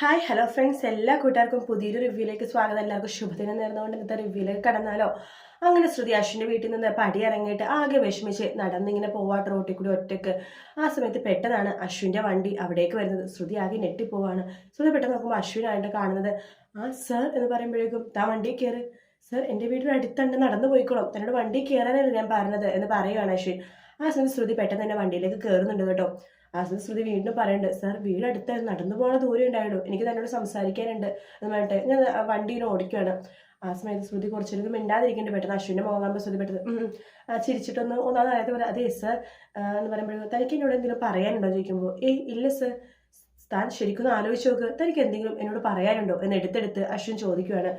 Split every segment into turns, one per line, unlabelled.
Hi hello friends, എല്ലാ കൂട്ടുകാർക്കും പുതിയൊരു റിവ്യൂയിലേക്ക് സ്വാഗതം. എല്ലാവർക്കും ശുഭദിനം നേർന്നുകൊണ്ട് ഇന്നത്തെ റിവ്യൂയിലേക്ക് കടന്നാലോ. അങ്ങനെ ശ്രുതി അശ്വിൻ്റെ വീട്ടിൽ നിന്ന് പടി ഇറങ്ങിയിട്ട് ആകെ വിഷമിച്ച് നടന്നിങ്ങനെ പോവാട്ട് റോട്ടിൽ കൂടി ഒറ്റയ്ക്ക്. ആ സമയത്ത് പെട്ടെന്നാണ് അശ്വിൻ്റെ വണ്ടി അവിടേക്ക് വരുന്നത്. ശ്രുതി ആകെ ഞെട്ടിപ്പോവാണ്. ശ്രുതി പെട്ടെന്ന് നോക്കുമ്പോൾ അശ്വിനായിട്ട് കാണുന്നത്. ആ സർ എന്ന് പറയുമ്പോഴേക്കും താൻ വണ്ടി കയറ്, സർ എൻ്റെ വീടിന് അടുത്തണ്ട് നടന്നു പോയിക്കോളും, തന്നോട് വണ്ടി കയറാനല്ലേ ഞാൻ പറഞ്ഞത് എന്ന് പറയുകയാണ് അശ്വിൻ. ആ സമയത്ത് ശ്രുതി പെട്ടെന്ന് തന്നെ വണ്ടിയിലേക്ക് കയറുന്നുണ്ട് കേട്ടോ. ആ സമയത്ത് ശ്രുതി വീണ്ടും പറയുന്നുണ്ട്, സാർ വീടടുത്ത് നടന്നു പോകുന്ന ദൂരം ഉണ്ടായുള്ളൂ, എനിക്ക് തന്നോട് സംസാരിക്കാനുണ്ട് എന്ന് പറഞ്ഞിട്ട് ഞാൻ വണ്ടിയിൽ ഓടിക്കുകയാണ്. ആ സമയത്ത് ശ്രുതി കുറച്ചൊരു മിണ്ടാതിരിക്കേണ്ടി പെട്ടെന്ന് അശ്വിൻ്റെ മുഖം കാണുമ്പോൾ ശ്രുതി പെട്ടെന്ന് ചിരിച്ചിട്ടൊന്ന് ഒന്നാമത് അറിയാത്ത പോലെ അതേ സർ എന്ന് പറയുമ്പോഴേക്കും തനിക്ക് എന്നോട് എന്തെങ്കിലും പറയാനുണ്ടോ ചോദിക്കുമ്പോൾ ഏയ് ഇല്ല സർ, താൻ ശരിക്കും ആലോചിച്ച് നോക്ക്, തനിക്ക് എന്തെങ്കിലും എന്നോട് പറയാനുണ്ടോ എന്ന് എടുത്തെടുത്ത് അശ്വിൻ ചോദിക്കുകയാണ്.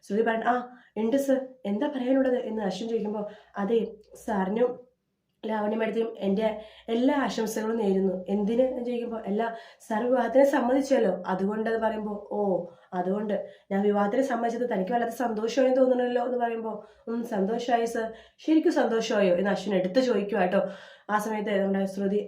ശ്രുതി പറഞ്ഞു ആ ഉണ്ട് സർ, എന്താ പറയാനുള്ളത് എന്ന് അശ്വിൻ ചോദിക്കുമ്പോൾ അതെ സാറിനും ലാവണ്യ മേഡത്തിനും എൻ്റെ എല്ലാ ആശംസകളും നേരുന്നു. എന്തിന് എന്ന് ചോദിക്കുമ്പോൾ എല്ലാ സാർ വിവാഹത്തിന് സമ്മതിച്ചല്ലോ, അതുകൊണ്ടെന്ന് പറയുമ്പോൾ ഓ അതുകൊണ്ട് ഞാൻ വിവാഹത്തിന് സമ്മതിച്ചത് തനിക്ക് വല്ലാത്ത സന്തോഷമായി തോന്നണമല്ലോ എന്ന് പറയുമ്പോൾ സന്തോഷമായി സർ, ശരിക്കും സന്തോഷമായോ എന്ന് അശ്വിൻ എടുത്ത് ചോദിക്കുക കേട്ടോ. ആ സമയത്ത് നമ്മുടെ ശ്രുതി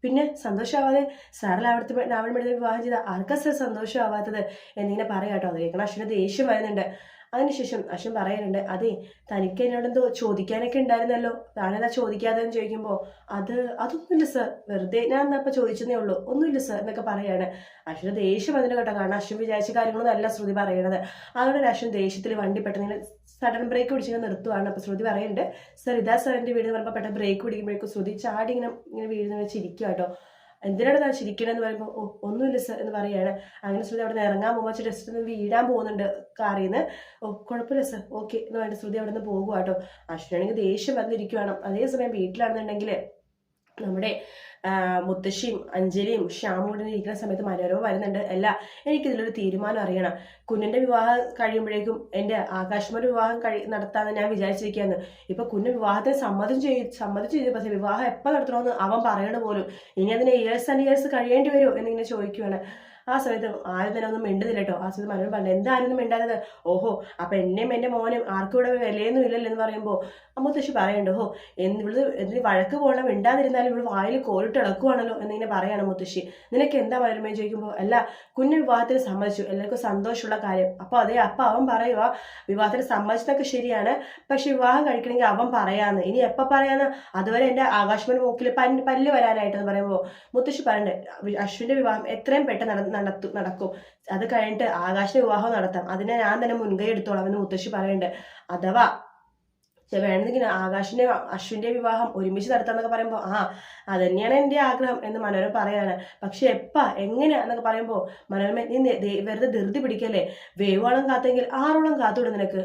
പിന്നെ സന്തോഷമാവാതെ സാറിൽ ലാവണ്യ മേഡത്തിന് വിവാഹം ചെയ്താൽ ആർക്കാ സർ സന്തോഷമാവാത്തത് എന്നിങ്ങനെ പറയാം കേട്ടോ. അത് കേൾക്കണം അശ്വിന് ദേഷ്യം വരുന്നുണ്ട്. അതിനുശേഷം അശ്വിൻ പറയാനുണ്ട് അതെ തനിക്ക് എന്നോടെന്തോ ചോദിക്കാനൊക്കെ ഉണ്ടായിരുന്നല്ലോ, താനെന്താ ചോദിക്കാതെന്ന് ചോദിക്കുമ്പോൾ അതൊന്നുമില്ല സർ, വെറുതെ ഞാൻ എന്നപ്പോൾ ചോദിച്ചതേ ഉള്ളൂ, ഒന്നുമില്ല സർ എന്നൊക്കെ പറയാണ്. അശ്വിന് ദേഷ്യം വന്നിട്ട് കേട്ടോ, കാരണം അശ്വിൻ വിചാരിച്ച കാര്യങ്ങളൊന്നും അല്ല ശ്രുതി പറയണത്. അതുകൊണ്ട് അശ്വിൻ ദേഷ്യത്തിൽ വണ്ടി പെട്ടെന്ന് സഡൻ ബ്രേക്ക് പിടിച്ചിങ്ങനെ നിർത്തുവാണ്. അപ്പോൾ ശ്രുതി പറയുന്നുണ്ട് സർ ഇതാ സാർ എൻ്റെ വീട് എന്ന് പറയുമ്പോൾ പെട്ടെന്ന് ബ്രേക്ക് പിടിക്കുമ്പോഴേക്കും ശ്രുതി ചാടി ഇങ്ങനെ വീഴുന്ന ചിരിക്കുക കേട്ടോ. എന്തിനാണ് താൻ ചിരിക്കണമെന്ന് പറയുമ്പോൾ ഒന്നുമില്ല സർ എന്ന് പറയുകയാണ്. അങ്ങനെ ശ്രുതി അവിടെ നിന്ന് ഇറങ്ങാൻ പോകുമ്പോൾ ജസ്റ്റ് ഒന്ന് വീഴാൻ പോകുന്നുണ്ട് കാറിൽ നിന്ന്. കുഴപ്പമില്ല സർ, ഓക്കെ എന്ന് പറഞ്ഞിട്ട് ശ്രുതി അവിടെ നിന്ന് പോകുക കേട്ടോ. അശ്വിനാണെങ്കിൽ ദേഷ്യം വന്നിരിക്കുവാണ്. അതേസമയം വീട്ടിലാണെന്നുണ്ടെങ്കിൽ നമ്മുടെ മുത്തശ്ശിയും അഞ്ജലിയും ശ്യാമോടെ ഇരിക്കുന്ന സമയത്ത് മനോരമ വരുന്നുണ്ട്. അല്ല എനിക്കിതിലൊരു തീരുമാനം അറിയണം, കുഞ്ഞിൻ്റെ വിവാഹം കഴിയുമ്പോഴേക്കും എൻ്റെ ആകാശമാരുടെ വിവാഹം നടത്താമെന്ന് ഞാൻ വിചാരിച്ചിരിക്കുകയാണ്. ഇപ്പം കുഞ്ഞ് വിവാഹത്തിന് സമ്മതിച്ചു ചെയ്തു, പക്ഷേ വിവാഹം എപ്പോൾ നടത്തണമെന്ന് അവൻ പറയണ പോലും, ഇനി അതിന് ഇയേഴ്സ് ആൻഡ് ഇയേഴ്സ് കഴിയേണ്ടി വരുമോ എന്നിങ്ങനെ ചോദിക്കുവാണ്. ആ സമയത്ത് ആരും തന്നെ ഒന്നും മിണ്ടുന്നില്ല കേട്ടോ. ആ സമയത്ത് മനോരമ പറഞ്ഞു എന്താരും മിണ്ടാതത്, ഓഹോ അപ്പം എന്നെയും എൻ്റെ മോനും ആർക്കും ഇവിടെ വിലയൊന്നും ഇല്ലല്ലോ എന്ന് പറയുമ്പോൾ മുത്തശ്ശി പറയുന്നുണ്ട് ഓഹോ എന്തിന് വഴക്ക് പോകണം, മിണ്ടാതിരുന്നാലും ഇവിടെ വായിൽ കോലിട്ട് ഇളക്കുവാണല്ലോ എന്നിങ്ങനെ പറയാണ് മുത്തശ്ശി. നിനക്ക് എന്താ മനോരമ ചോദിക്കുമ്പോൾ അല്ല കുഞ്ഞ് വിവാഹത്തിന് സമ്മതിച്ചു, എല്ലാവർക്കും സന്തോഷമുള്ള കാര്യം. അപ്പോൾ അപ്പം അവൻ പറയുക വിവാഹത്തിന് സമ്മതിച്ചതൊക്കെ ശരിയാണ്, പക്ഷെ വിവാഹം കഴിക്കണമെങ്കിൽ അവൻ പറയാന്ന്, ഇനി എപ്പോൾ പറയാന്ന്, അതുവരെ എൻ്റെ ആകാശവാണി മൂക്കിൽ പല്ല് വരാനായിട്ടെന്ന് പറയുമ്പോൾ മുത്തശ്ശി പറയണ്ടേ അശ്വിൻ്റെ വിവാഹം എത്രയും പെട്ടെന്ന് നടക്കും, അത് കഴിഞ്ഞിട്ട് ആകാശിന്റെ വിവാഹം നടത്താം, അതിനെ ഞാൻ തന്നെ മുൻകൈ എടുത്തോളാം എന്ന് മുത്തശ്ശി പറയുന്നുണ്ട്. അഥവാ വേണമെങ്കിൽ ആകാശിന്റെ അശ്വിന്റെ വിവാഹം ഒരുമിച്ച് നടത്താന്നൊക്കെ പറയുമ്പോൾ അത് തന്നെയാണ് എൻ്റെ ആഗ്രഹം എന്ന് മനോരമ പറയാണ്. പക്ഷെ എങ്ങനെ എന്നൊക്കെ പറയുമ്പോൾ മനോരമ നീ വെറുതെ ധൃതി പിടിക്കല്ലേ, വേവോളം കാത്തെങ്കിൽ ആറോളം കാത്തുവിടും നിനക്ക്,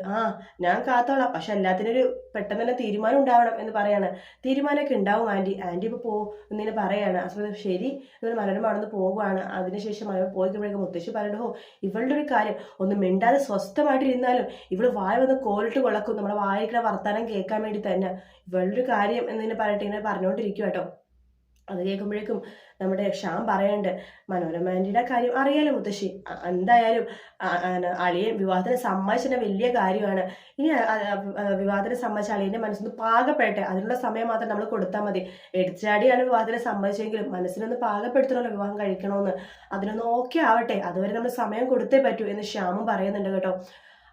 ഞാൻ കാത്തോളാം, പക്ഷെ എല്ലാത്തിനൊരു പെട്ടെന്ന് തന്നെ തീരുമാനം ഉണ്ടാവണം എന്ന് പറയാണ്. തീരുമാനമൊക്കെ ഉണ്ടാവും ആൻറ്റി ഇപ്പോൾ പോകും എന്നിങ്ങനെ പറയാണ്. അപ്പോൾ ശരി എന്നൊരു മനോരമ അവിടെ നിന്ന് പോവുകയാണ്. അതിനുശേഷം മനോരമ പോയിക്കുമ്പോഴേക്കും മുത്തശ്ശി പറയണ്ടോ ഇവളുടെ ഒരു കാര്യം ഒന്ന് മിണ്ടാതെ സ്വസ്ഥമായിട്ടിരുന്നാലും ഇവള് വായ വന്ന് കോലിട്ട് കൊളക്കും, നമ്മുടെ വായിക്കുന്ന വർത്താനം കേൾക്കാൻ വേണ്ടി തന്നെ, ഇവളുടെ കാര്യം എന്നിങ്ങനെ പറഞ്ഞിട്ട് ഇങ്ങനെ പറഞ്ഞുകൊണ്ടിരിക്കും കേട്ടോ. അത് കേൾക്കുമ്പോഴേക്കും നമ്മുടെ ശ്യാം പറയുന്നുണ്ട് മനോരമാൻ്റെ കാര്യം അറിയാലോ മുത്തശ്ശി, എന്തായാലും അളിയൻ വിവാഹത്തിന് സമ്മതിച്ചതിന്റെ വലിയ കാര്യമാണ്. ഇനി വിവാഹത്തിന് സമ്മതിച്ച അളിയന്റെ മനസ്സിന് പാകപ്പെടട്ടെ, അതിനുള്ള സമയം മാത്രം നമ്മൾ കൊടുത്താൽ മതി. എടുച്ചാടിയാണ് വിവാഹത്തിന് സമ്മതിച്ചെങ്കിലും മനസ്സിനൊന്ന് പാകപ്പെടുത്തണമല്ലോ വിവാഹം കഴിക്കണമെന്ന്, അതിനൊന്ന് ഓക്കെ ആവട്ടെ, അതുവരെ നമ്മൾ സമയം കൊടുത്തേ പറ്റൂ എന്ന് ശ്യാമും പറയുന്നുണ്ട് കേട്ടോ.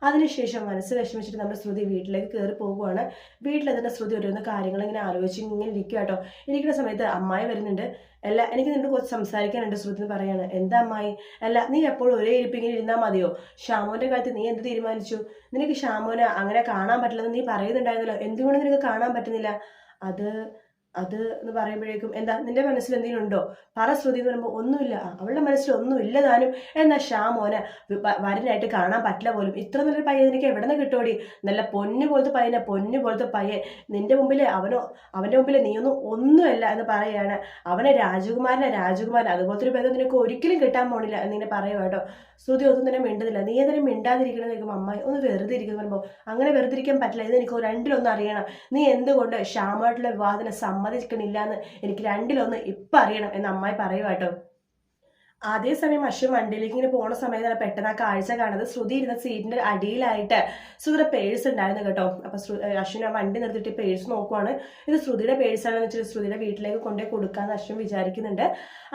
അതിനുശേഷം മനസ്സ് വിഷമിച്ചിട്ട് നമ്മൾ ശ്രുതി വീട്ടിലേക്ക് കയറി പോകുവാണ്. വീട്ടിലെത്തുന്ന ശ്രുതി ഓരോന്ന് കാര്യങ്ങൾ ഇങ്ങനെ ആലോചിച്ച് ഇങ്ങനെ ഇരിക്കുക കേട്ടോ. ഇരിക്കുന്ന സമയത്ത് അമ്മായി വരുന്നുണ്ട്. അല്ല എനിക്ക് നിന്നോട് കുറച്ച് സംസാരിക്കാനുണ്ട് ശ്രുതി എന്ന് പറയാണ്. എന്താ അമ്മായി? അല്ല നീ എപ്പോഴും ഒരേ ഇരിപ്പിങ്ങനെ ഇരുന്നാൽ മതിയോ? ഷാമോന്റെ കാര്യത്തിൽ നീ എന്ത് തീരുമാനിച്ചു? നിനക്ക് ഷാമോനെ അങ്ങനെ കാണാൻ പറ്റില്ലെന്ന് നീ പറയുന്നുണ്ടായിരുന്നല്ലോ, എന്തുകൊണ്ട് നിനക്ക് കാണാൻ പറ്റുന്നില്ല? അത് എന്ന് പറയുമ്പോഴേക്കും എന്താ നിന്റെ മനസ്സിൽ എന്തെങ്കിലും ഉണ്ടോ? പറ ശ്രുതി എന്ന് പറയുമ്പോൾ ഒന്നുമില്ല, അവളുടെ മനസ്സിൽ ഒന്നുമില്ല താനും. എന്നാൽ ഷാമോനെ വരനായിട്ട് കാണാൻ പറ്റില്ല പോലും. ഇത്ര നല്ലൊരു പയ്യൻ നിനക്ക് എവിടെ നിന്ന് കിട്ടുമോടി? നല്ല പൊന്നു പോലത്തെ പയ്യൻ നിന്റെ മുമ്പിൽ അവൻ്റെ മുമ്പിൽ നീയൊന്നും ഒന്നുമല്ല എന്ന് പറയാണ്. അവനെ രാജകുമാരൻ അതുപോലത്തെ ഒരു ബന്ധം നിനക്ക് ഒരിക്കലും കിട്ടാൻ പോണില്ല എന്നിങ്ങനെ പറയുക കേട്ടോ. ശ്രുതി ഒന്നും തന്നെ മിണ്ടുന്നില്ല. നീ എന്തിനും മിണ്ടാതിരിക്കണമെന്ന് ചോദിക്കുമ്പോൾ അമ്മായി ഒന്ന് വെറുതെ ഇരിക്കുന്നു പറയുമ്പോൾ അങ്ങനെ വെറുതെ ഇരിക്കാൻ പറ്റില്ല, ഇത് എനിക്ക് രണ്ടിലൊന്നും അറിയണം. നീ എന്തുകൊണ്ട് ഷാമായിട്ടുള്ള വിവാഹത്തിന് സമ്മതിക്കണില്ല എന്ന് എനിക്ക് രണ്ടിലൊന്ന് ഇപ്പം അറിയണം എന്ന് അമ്മായി പറയുക കേട്ടോ. അതേസമയം അശ്വിൻ വണ്ടിയിലേക്ക് ഇങ്ങനെ പോണ സമയത്താണ് പെട്ടെന്ന് ആ കാഴ്ച കാണുന്നത്. ശ്രുതി ഇരുന്ന സീറ്റിന്റെ അടിയിലായിട്ട് ശ്രുതിയുടെ പേഴ്സ് ഉണ്ടായിരുന്നു കേട്ടോ. അപ്പൊ അശ്വിൻ ആ വണ്ടി നിർത്തിയിട്ട് പേഴ്സ് നോക്കുവാണ്. ഇത് ശ്രുതിയുടെ പേഴ്സാണെന്ന് വെച്ചിട്ട് ശ്രുതിയുടെ വീട്ടിലേക്ക് കൊണ്ടുപോയി കൊടുക്കാന്ന് അശ്വിൻ വിചാരിക്കുന്നുണ്ട്.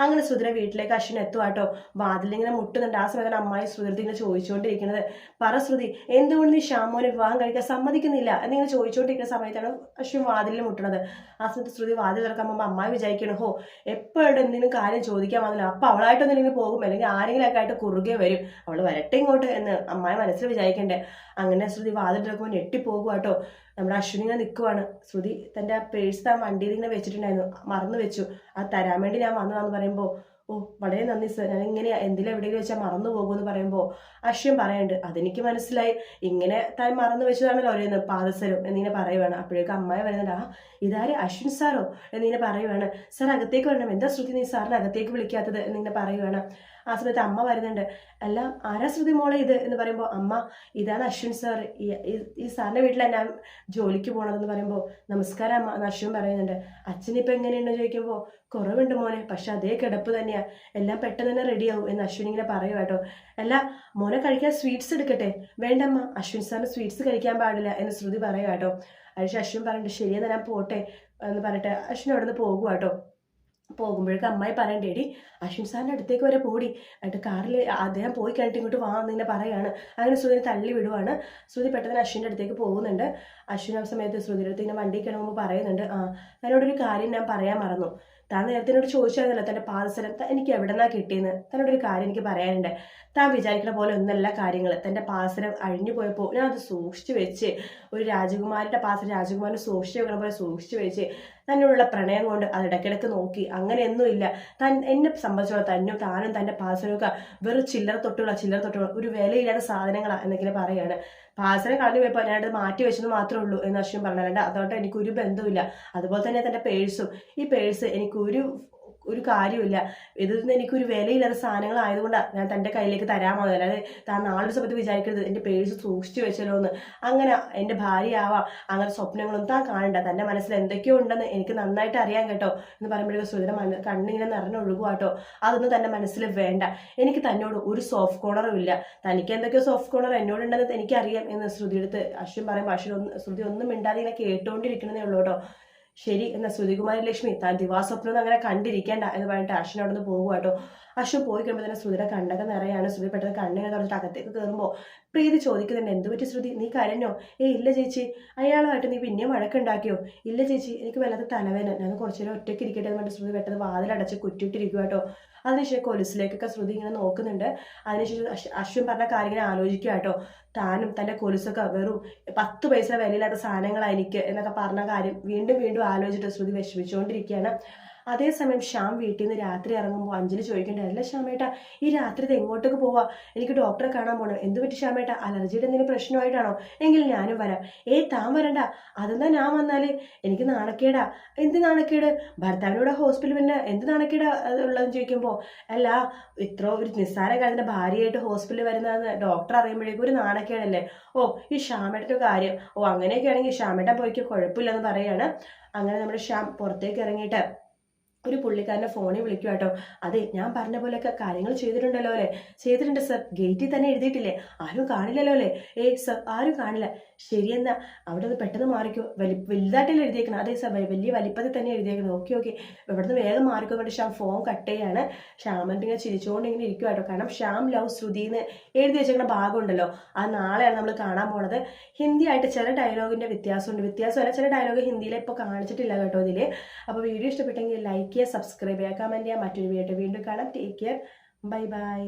അങ്ങനെ ശ്രുതിയുടെ വീട്ടിലേക്ക് അശ്വിൻ എത്തുവാട്ടോ. വാതിലിങ്ങനെ മുട്ടുന്നുണ്ട്. ആ സമയത്താണ് അമ്മായി ശ്രുതി ഇങ്ങനെ ചോദിച്ചുകൊണ്ടിരിക്കുന്നത്, പറ ശ്രുതി, എന്തുകൊണ്ട് നീ ശ്യാമോനെ വിവാഹം കഴിക്കാൻ സമ്മതിക്കുന്നില്ല എന്നിങ്ങനെ ചോദിച്ചുകൊണ്ടിരിക്കുന്ന സമയത്താണ് അശ്വിൻ വാതിലിൽ മുട്ടുന്നത്. ആ സമയത്ത് ശ്രുതി വാതിൽ തുറക്കാൻ പോകുമ്പോൾ അമ്മായി വിചാരിക്കണം, ഹോ എപ്പോഴും എന്തെങ്കിലും കാര്യം ചോദിക്കാൻ വന്നില്ല, അപ്പൊ അവളായിട്ടൊന്നും പോകും, അല്ലെങ്കിൽ ആരെങ്കിലൊക്കെ ആയിട്ട് കുറുകെ വരും, അവൾ വരട്ടെ ഇങ്ങോട്ട് എന്ന് അമ്മായി മനസ്സിൽ വിചാരിക്കണ്ടേ. അങ്ങനെ ശ്രുതി വാതിൽ തുറക്കുമ്പോൾ ഞെട്ടിപ്പോകുക കേട്ടോ. നമ്മുടെ അശ്വിനി ഇങ്ങനെ നിൽക്കുവാണ്. ശ്രുതി തന്റെ പേഴ്സ് താൻ വണ്ടിയിൽ ഇങ്ങനെ വെച്ചിട്ടുണ്ടായിരുന്നു, മറന്നു വെച്ചു, അത് തരാൻ വേണ്ടി ഞാൻ വന്നതാന്ന് പറയുമ്പോൾ, ഓ വളരെ നന്ദി സർ, ഞാൻ ഇങ്ങനെ എന്തെങ്കിലും എവിടെയെങ്കിലും വെച്ചാൽ മറന്നു പോകുമെന്ന് പറയുമ്പോൾ അശ്വിൻ പറയുന്നുണ്ട്, അതെനിക്ക് മനസ്സിലായി, ഇങ്ങനെ താൻ മറന്നു വെച്ചതാണല്ലോ ഓരോന്ന് പാദസരം എന്നിങ്ങനെ പറയുവാണ്. അപ്പോഴേക്കും അമ്മായി പറയുന്നുണ്ട്, ആ ഇതാര് അശ്വിൻ സാറോ എന്നിങ്ങനെ പറയുവാണ്. സാർ അകത്തേക്ക് വരണം, എന്താ ശ്രുതി നീ സാറിന് അകത്തേക്ക് വിളിക്കാത്തത് എന്നിങ്ങനെ പറയുവാണ്. ആ സമയത്ത് അമ്മ വരുന്നുണ്ട്, അല്ല ആരാ ശ്രുതി മോളെ ഇത് എന്ന് പറയുമ്പോൾ, അമ്മ ഇതാണ് അശ്വിൻ സാർ, ഈ സാറിന്റെ വീട്ടിലാണ് ഞാൻ ജോലിക്ക് പോണതെന്ന് പറയുമ്പോൾ, നമസ്കാരം അമ്മ എന്ന് അശ്വിൻ പറയുന്നുണ്ട്. അച്ഛനിപ്പോൾ എങ്ങനെയുണ്ടെന്ന് ചോദിക്കുമ്പോൾ, കുറവുണ്ട് മോനെ, പക്ഷെ അതേ കിടപ്പ് തന്നെയാ, എല്ലാം പെട്ടെന്ന് തന്നെ റെഡിയാവും എന്ന് അശ്വിൻ ഇങ്ങനെ പറയുക കേട്ടോ. അല്ല മോനെ കഴിക്കാൻ സ്വീറ്റ്സ് എടുക്കട്ടെ? വേണ്ടമ്മ, അശ്വിൻ സാറിന് സ്വീറ്റ്സ് കഴിക്കാൻ പാടില്ല എന്ന് ശ്രുതി പറയുക കേട്ടോ. അതിന് അശ്വിൻ പറഞ്ഞിട്ട് ശരിയെന്നാ ഞാൻ പോട്ടെ എന്ന് പറഞ്ഞിട്ട് അശ്വിൻ അവിടെ നിന്ന് പോകുക കേട്ടോ. പോകുമ്പോഴേക്കും അമ്മായി പറയണ്ടേടി അശ്വിൻ സാറിൻ്റെ അടുത്തേക്ക് വരെ പോടി, എന്നിട്ട് കാറിൽ അദ്ദേഹം പോയി കഴിഞ്ഞിട്ട് ഇങ്ങോട്ട് വാ എന്നിങ്ങനെ പറയാണ്. അങ്ങനെ ശ്രുതിനെ തള്ളി വിടുവാണ്. ശ്രുതി പെട്ടെന്ന് അശ്വിൻ്റെ അടുത്തേക്ക് പോകുന്നുണ്ട്. അശ്വിൻ ആ സമയത്ത് ശ്രുതിയുടെ അടുത്ത് ഇങ്ങനെ വണ്ടി കിടക്കുമ്പോൾ പറയുന്നുണ്ട്, ആ തന്നോടൊരു കാര്യം ഞാൻ പറയാൻ മറന്നു, താൻ നേരത്തെ എന്നോട് ചോദിച്ചായിരുന്നല്ലോ തൻ്റെ പാദസരം എനിക്ക് എവിടെ നിന്നാണ് കിട്ടിയെന്ന്, തന്നോടൊരു കാര്യം എനിക്ക് പറയാനുണ്ട്. താൻ വിചാരിക്കുന്ന പോലെ ഒന്നല്ല കാര്യങ്ങൾ, തൻ്റെ പാദസരം അഴിഞ്ഞു പോയപ്പോൾ ഞാൻ അത് സൂക്ഷിച്ചു വെച്ച്, ഒരു രാജകുമാരിയുടെ പാദസരം രാജകുമാരനെ സൂക്ഷിച്ചു വെക്കണ പോലെ സൂക്ഷിച്ചു വെച്ച്, തന്നോടുള്ള പ്രണയം കൊണ്ട് അത് ഇടയ്ക്കിടയ്ക്ക് നോക്കി, അങ്ങനെയൊന്നുമില്ല. എന്നെ സംബന്ധിച്ചോളം താനും തൻ്റെ പാദസരമൊക്കെ വെറും ചില്ലറ തൊട്ടുള്ള ഒരു വിലയില്ലാത്ത സാധനങ്ങളാണ് എന്നൊക്കെ പറയാണ്. പാദസരം കളഞ്ഞു പോയപ്പോൾ ഞാനത് മാറ്റി വെച്ചെന്ന് മാത്രമേ ഉള്ളൂ എന്ന് അശ്വിൻ പറഞ്ഞാലുണ്ട്. അതുകൊണ്ട് എനിക്കൊരു ബന്ധമില്ല. അതുപോലെ തന്നെ തൻ്റെ പേഴ്സും, ഈ പേഴ്സ് ഒരു കാര്യമില്ല, ഇതൊന്നും എനിക്കൊരു വിലയില്ലാത്ത സാധനങ്ങളായതുകൊണ്ടാണ് ഞാൻ തൻ്റെ കയ്യിലേക്ക് തരാമോ, അല്ലാതെ താൻ നാളൊരു സമയത്ത് വിചാരിക്കരുത് എൻ്റെ പേഴ്സ് സൂക്ഷിച്ചു വെച്ചല്ലോ എന്ന്. അങ്ങനെ എൻ്റെ ഭാര്യയാവാം അങ്ങനെ സ്വപ്നങ്ങളൊന്നും താൻ കാണണ്ട, തൻ്റെ മനസ്സിൽ എന്തൊക്കെയോ ഉണ്ടെന്ന് എനിക്ക് നന്നായിട്ട് അറിയാൻ കേട്ടോ എന്ന് പറയുമ്പോഴേക്കും ശ്രുതിയുടെ കണ്ണിങ്ങനെ നിറഞ്ഞൊഴുകുവാട്ടോ. അതൊന്നും തൻ്റെ മനസ്സിൽ വേണ്ട, എനിക്ക് തന്നോട് ഒരു സോഫ്റ്റ് കോർണറും ഇല്ല, തനിക്ക് എന്തൊക്കെയോ സോഫ്റ്റ് കോർണർ എന്നോടുണ്ടെന്ന് എനിക്കറിയാം എന്ന് ശ്രുതിയെടുത്ത് അശ്വിൻ പറയുമ്പോൾ ശ്രുതി ഒന്നും മിണ്ടാതെ ഇങ്ങനെ കേട്ടുകൊണ്ടിരിക്കണമെന്നേ ഉള്ളൂ കേട്ടോ. ശരി എന്ന ശ്രുതികുമാരി ലക്ഷ്മി, താൻ ദിവാസ്വപ്നം അങ്ങനെ കണ്ടിരിക്കേണ്ട എന്ന് പറഞ്ഞിട്ട് അശ്വിൻ അവിടെ നിന്ന് പോകുക കേട്ടോ. അശ്വിൻ പോയി കഴിയുമ്പോൾ തന്നെ ശ്രുതിയുടെ കണ്ണൊക്കെ നിറയാണ്. ശ്രുതി പെട്ടെന്ന് കണ്ണിനെ തുറച്ചിട്ട് അകത്തേക്ക് കയറുമ്പോൾ പ്രീതി ചോദിക്കുന്നുണ്ട്, എന്ത് പറ്റി ശ്രുതി, നീ കരഞ്ഞോ? ഇല്ല ചേച്ചി. അയാളുമായിട്ട് നീ പിന്നെയും വഴക്കുണ്ടാക്കിയോ? ഇല്ല ചേച്ചി, എനിക്ക് വല്ലാത്ത തലവേദന, ഞാൻ കുറച്ചു നേരം ഒറ്റയ്ക്ക് ഇരിക്കട്ടെ എന്ന് പറഞ്ഞിട്ട് ശ്രുതി പെട്ടെന്ന് വാതിലടച്ച് കുറ്റിയിട്ടിരിക്കുക കേട്ടോ. അതിനുശേഷം കൊലുസിലേക്കൊക്കെ ശ്രുതി ഇങ്ങനെ നോക്കുന്നുണ്ട്. അതിനുശേഷം അശ്വിൻ പറഞ്ഞ കാര്യം ഇങ്ങനെ ആലോചിക്കുക കേട്ടോ. താനും തൻ്റെ കൊലുസൊക്കെ വെറും 10 പൈസ വിലയില്ലാത്ത സാധനങ്ങളായിരിക്കും എന്നൊക്കെ പറഞ്ഞ കാര്യം വീണ്ടും വീണ്ടും ആലോചിച്ചിട്ട് ശ്രുതി വിഷമിച്ചുകൊണ്ടിരിക്കുകയാണ്. അതേസമയം ശ്യാം വീട്ടിൽ നിന്ന് രാത്രി ഇറങ്ങുമ്പോൾ അഞ്ജലി ചോദിക്കേണ്ടത്, അല്ല ശ്യാമേട്ടാ ഈ രാത്രി ഇത് എങ്ങോട്ടേക്ക് പോവാ, എനിക്ക് ഡോക്ടറെ കാണാൻ പോകണം, എന്ത് പറ്റി ശ്യാമേട്ടാ, അലർജിയുടെ എന്തെങ്കിലും പ്രശ്നമായിട്ടാണോ? എങ്കിൽ ഞാനും വരാം. താൻ വരണ്ട, അതെന്താ ഞാൻ വന്നാല് എനിക്ക് നാണക്കേടാ. എന്ത് നാണക്കേട്? ഭർത്താവിനോട് ഹോസ്പിറ്റലിൽ പിന്നെ എന്ത് നാണക്കേടാ ഉള്ളതെന്ന് ചോദിക്കുമ്പോൾ, അല്ല ഇത്ര ഒരു നിസ്സാര കാര്യത്തിന്റെ ഭാര്യയായിട്ട് ഹോസ്പിറ്റലിൽ വരുന്നതെന്ന് ഡോക്ടർ അറിയുമ്പോഴേക്കും ഒരു നാണക്കേടല്ലേ? ഓ ഈ ശ്യാമേട്ടൻ്റെ കാര്യം, ഓ അങ്ങനെയൊക്കെ ആണെങ്കിൽ ശ്യാമേട്ടൻ പോയിക്കോ, കുഴപ്പമില്ലെന്ന് പറയാണ്. അങ്ങനെ നമ്മുടെ ശ്യാം പുറത്തേക്ക് ഇറങ്ങിയിട്ട് ഒരു പുള്ളിക്കാരനെ ഫോണിൽ വിളിക്കുക കേട്ടോ. അതെ ഞാൻ പറഞ്ഞ പോലെയൊക്കെ കാര്യങ്ങൾ ചെയ്തിട്ടുണ്ടല്ലോ അല്ലേ? ചെയ്തിട്ടുണ്ട് സർ, ഗേറ്റിൽ തന്നെ എഴുതിയിട്ടില്ലേ, ആരും കാണില്ലല്ലോ അല്ലേ? സർ ആരും കാണില്ല. ശരിയെന്നാ അവിടെ നിന്ന് പെട്ടെന്ന് മാറിക്കോ, വലുതായിട്ടല്ലേ എഴുതിയേക്കണം? അതെ സർ, വലിയ വലിപ്പത്തിൽ തന്നെ എഴുതിയേക്കണം. ഓക്കെ ഇവിടെ നിന്ന് വേഗം മാറിക്കോ വേണ്ടി ശ്യാം ഫോൺ കട്ട് ചെയ്യാണ്. ശ്യാമിൻ്റെ ഇങ്ങനെ ചിരിച്ചുകൊണ്ട് ഇങ്ങനെ ഇരിക്കുക കേട്ടോ. കാരണം ശ്യാം ലവ് ശ്രുതി എന്ന് എഴുതി വെച്ചിരിക്കുന്ന ഭാഗമുണ്ടല്ലോ, അത് നാളെയാണ് നമ്മൾ കാണാൻ പോണത്. ഹിന്ദി ആയിട്ട് ചില ഡയലോഗിൻ്റെ വ്യത്യാസമല്ല, ചില ഡയലോഗ് ഹിന്ദിയിൽ ഇപ്പോൾ കാണിച്ചിട്ടില്ല കേട്ടോ ഇതിൽ. അപ്പോൾ വീഡിയോ ഇഷ്ടപ്പെട്ടെങ്കിൽ ലൈക്ക് ചെയ്യുക, സബ്സ്ക്രൈബ് ചെയ്യുക, കമൻറ്റ് ചെയ്യുക. മറ്റൊരു വീഡിയോ വീണ്ടും കാണാം. Take care, bye bye.